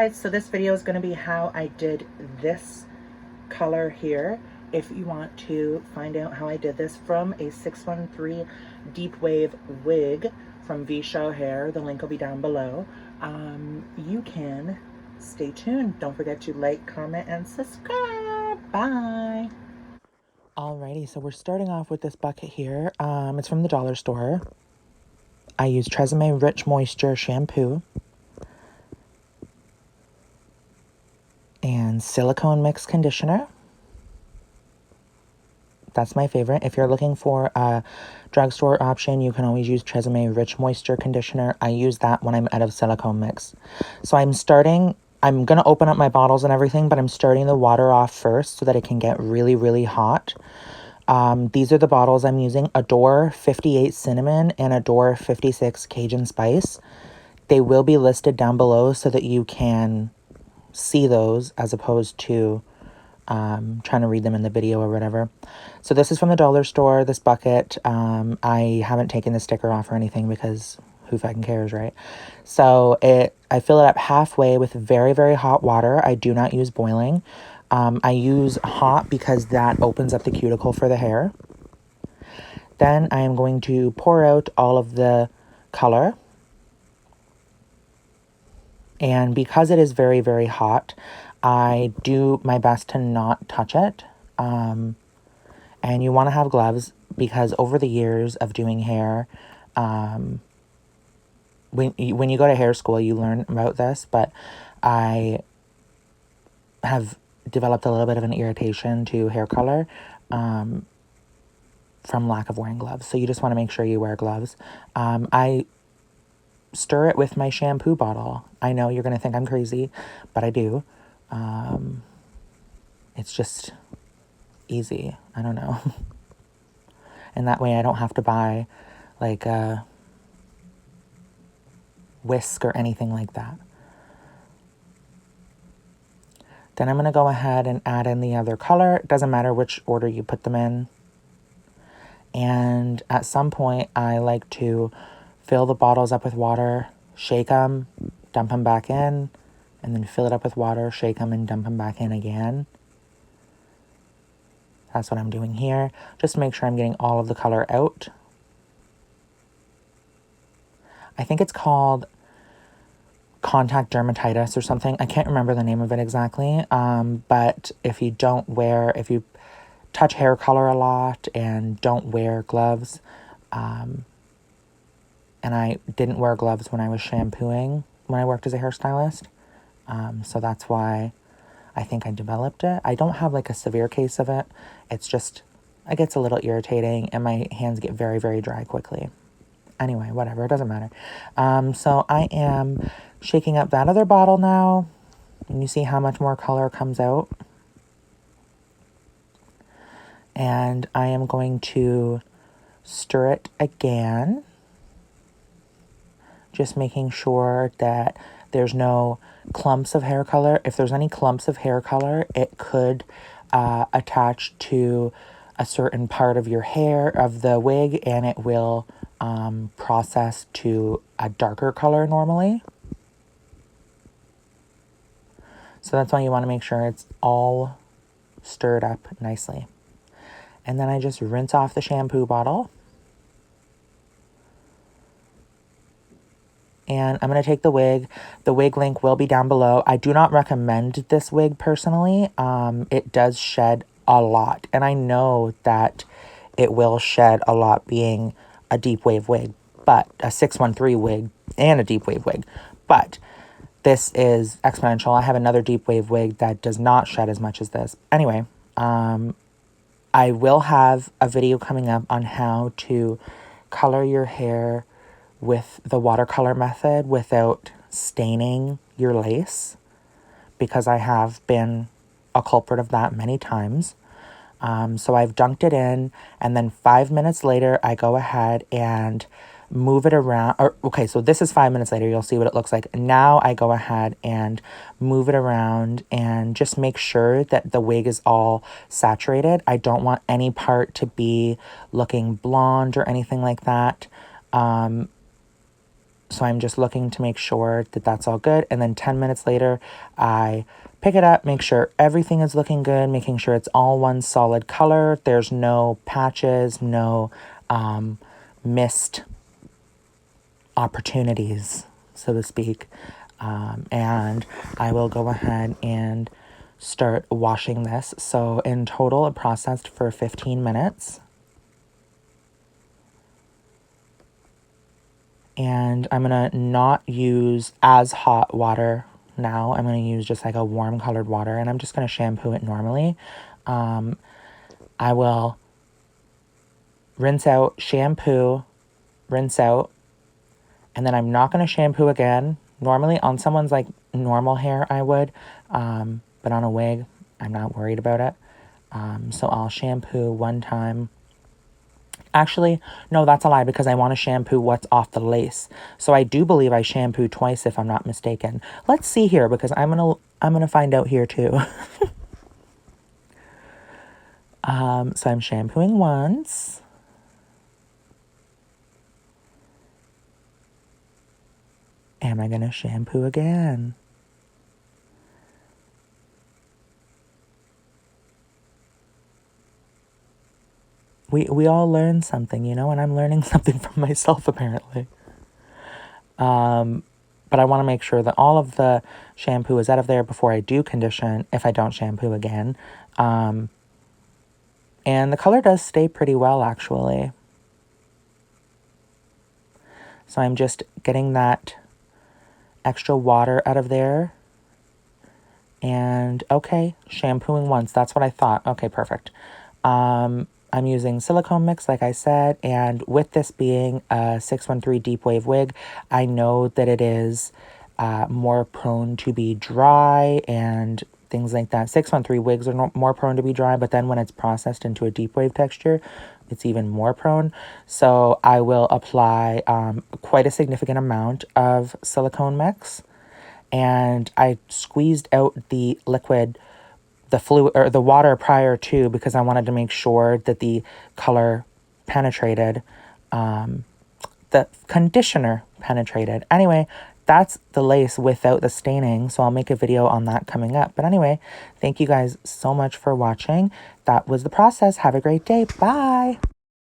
guys, so this video is going to be how I did this color here. If you want to find out how I did this from a 613 deep wave wig from V Show Hair, the link will be down below. You can stay tuned. Don't forget to like, comment, and subscribe. Bye. Alrighty, so we're starting off with this bucket here. It's from the dollar store. I use Tresemme Rich Moisture Shampoo and silicone mix conditioner. That's my favorite. If you're looking for a drugstore option, you can always use Tresemme Rich Moisture Conditioner. I use that when I'm out of silicone mix. So I'm going to open up my bottles and everything, but I'm starting the water off first so that it can get really, really hot. These are the bottles I'm using: Adore 58 Cinnamon and Adore 56 Cajun Spice. They will be listed down below so that you can see those as opposed to trying to read them in the video or whatever. So this is from the dollar store, this bucket. I haven't taken the sticker off or anything because who fucking cares, right? So I fill it up halfway with very, very hot water. I do not use boiling. I use hot because that opens up the cuticle for the hair. Then I am going to pour out all of the color. And because it is very, very hot, I do my best to not touch it. And you want to have gloves because over the years of doing hair, when you go to hair school, you learn about this, but I have developed a little bit of an irritation to hair color from lack of wearing gloves. So you just want to make sure you wear gloves. I stir it with my shampoo bottle. I know you're going to think I'm crazy, but I do. It's just easy. I don't know. And that way I don't have to buy like a whisk or anything like that. Then I'm going to go ahead and add in the other color. It doesn't matter which order you put them in. And at some point, I like to fill the bottles up with water, shake them, dump them back in, and then fill it up with water, shake them, and dump them back in again. That's what I'm doing here. Just to make sure I'm getting all of the color out. I think it's called contact dermatitis or something. I can't remember the name of it exactly. But if you touch hair color a lot and don't wear gloves, and I didn't wear gloves when I was shampooing when I worked as a hairstylist. So that's why I think I developed it. I don't have like a severe case of it. It's just, it gets a little irritating and my hands get very, very dry quickly. Anyway, whatever, it doesn't matter. So I am shaking up that other bottle now. And you see how much more color comes out. And I am going to stir it again. Just making sure that there's no clumps of hair color. If there's any clumps of hair color, it could attach to a certain part of your hair, of the wig, and it will process to a darker color normally. So that's why you want to make sure it's all stirred up nicely. And then I just rinse off the shampoo bottle. And I'm going to take the wig. The wig link will be down below. I do not recommend this wig personally. It does shed a lot. And I know that it will shed a lot being a deep wave wig. But a 613 wig and a deep wave wig. But this is exponential. I have another deep wave wig that does not shed as much as this. Anyway, I will have a video coming up on how to color your hair with the watercolor method without staining your lace, because I have been a culprit of that many times. So I've dunked it in, and then 5 minutes later I go ahead and move it around. Okay, so this is 5 minutes later. You'll see what it looks like. Now I go ahead and move it around and just make sure that the wig is all saturated. I don't want any part to be looking blonde or anything like that. So I'm just looking to make sure that that's all good. And then 10 minutes later, I pick it up, make sure everything is looking good, making sure it's all one solid color. There's no patches, no missed opportunities, so to speak. And I will go ahead and start washing this. So in total, it processed for 15 minutes. And I'm going to not use as hot water now. I'm going to use just like a warm colored water, and I'm just going to shampoo it normally. I will rinse out, shampoo, rinse out, and then I'm not going to shampoo again. Normally on someone's like normal hair I would, but on a wig, I'm not worried about it. So I'll shampoo one time. Actually, no, that's a lie because I want to shampoo what's off the lace. So I do believe I shampooed twice if I'm not mistaken. Let's see here because I'm gonna find out here too. So I'm shampooing once. Am I gonna shampoo again? We all learn something, you know, and I'm learning something from myself apparently. But I want to make sure that all of the shampoo is out of there before I do condition, if I don't shampoo again. And the color does stay pretty well, actually. So I'm just getting that extra water out of there. And, okay, shampooing once. That's what I thought. Okay, perfect. I'm using silicone mix, like I said, and with this being a 613 deep wave wig, I know that it is more prone to be dry and things like that. 613 wigs are more prone to be dry, but then when it's processed into a deep wave texture, it's even more prone. So I will apply quite a significant amount of silicone mix, and I squeezed out the liquid, the fluid or the water prior to, because I wanted to make sure that the color penetrated, the conditioner penetrated. Anyway, that's the lace without the staining, so I'll make a video on that coming up. But anyway, thank you guys so much for watching. That was the process. Have a great day. Bye.